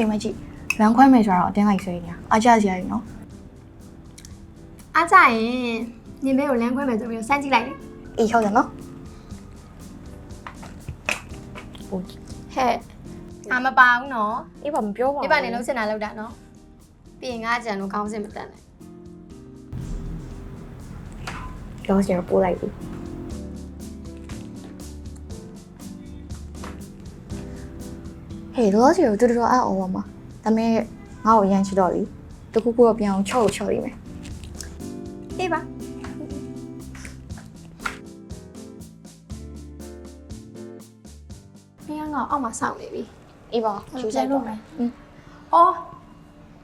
ချိန်မကြည့်လမ်းခွဲမယ်ဆိုတော့အတင်းလိုက်ဆွေးနေတာအားကြစရာကြီးနော်အားကြရင်နင်ဘဲကိုလမ်းခွဲမယ်ဆိုပြီးစမ်းကြည့်လိုက်လေအေးဟုတ်တယ်နော်ဟဲ့အာမပါဘူးနော်အေးပါမပြောပါဘူးဒီပါနေလုံးစင်တာလောက်တာနော်ပြီးရင်ငါကြံလို့ခေါင်းစဉ်မတန်နဲ့ပြောစရာပို့လိုက်ပြီဟေးလောစီကိုတူတူအောက်အောင်ပါမှာဒါပေမဲ့ငါ့ကိုရမ်းချတော့လीတခုခုတော့ပြန်အောင်ချော့လိမ့်မယ်အေးပါနေငါအောက်မှာစောင့်နေပြီအေးပါယူဆိုင်တော့မယ်အော်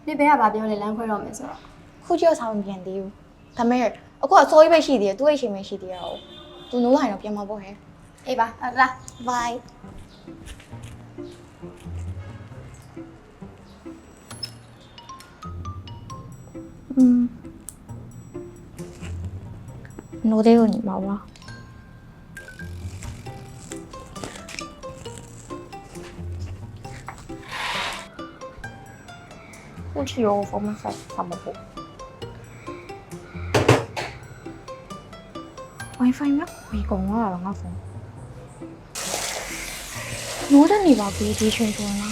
နေဘဲကဘာပြောလဲလမ်းခွဲတော့မယ်ဆိုတော့ခုကြောက်ဆောင်ပြန်သေးဘူးဒါပေမဲ့အခုအစိုးရပဲရှိသေးတယ်သူ့အိမ်ရှင်ပဲရှိသေးတယ်ဟုတ်သူနိုးလာရင်တော့ပြန်မပေါ့ဟဲ့အေးပါလာ bye နိုးသေးလို့ညီမပါ不吃油，我们怎么不？WiFi 咩？可以講啊，兩家房。我覺得你話幾啲串咗啦。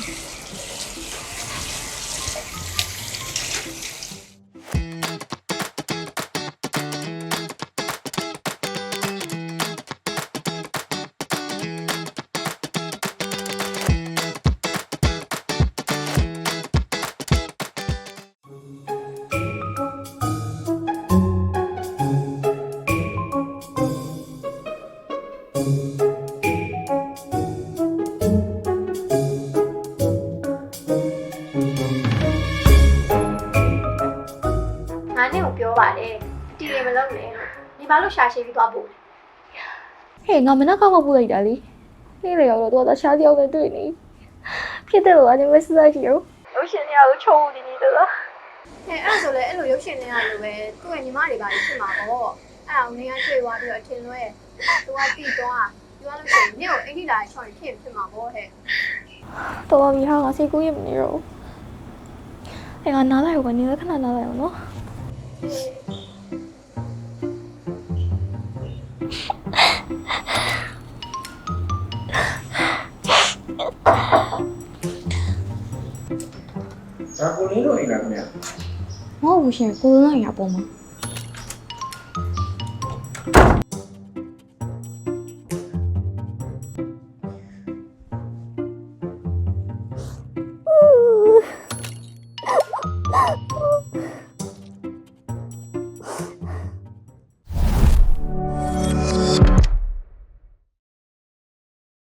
ပြောပါတယ်တီရီမလုပ်နဲ့နေဘာလို့ရှာရှည်ပြီးသွားပို့ဟေးငါမနက်ကမှပို့လိုက်တာလေနေ့လေရောက်တော့တခြားတယောက်နဲ့တွေ့နေဖြစ်တယ်လို့အနေနဲ့စဉ်းစားကြည့်ရောရုပ်ရှင်တွေကိုချုံနေနေတယ်လားဟဲ့အဲ့ဆိုလေအဲ့လိုရုပ်ရှင်တွေကလိုပဲသူ့ရဲ့ညီမတွေပါဖြစ်မှာပေါ့အဲ့အောင်နေကတွေ့သွားပြီးတော့အထင်လွဲသူကပြီးသွားပြောလို့ရှိရင်နေ့ကိုအင်္ဂလိပ်လာချော်ရင်ဖြစ်မှာပေါ့ဟဲ့တော်ပြီဟာငါစိတ်ကူးရမနေတော့ဟဲ့ငါနားလိုက်ဦးကနေခဏနားလိုက်အောင်နော်ဒါကိုလင်းတို့အိမ်လားခင်ဗျာမဟုတ်ဘူးရှင်ကိုလုံးလိုက်ရပုံမှာ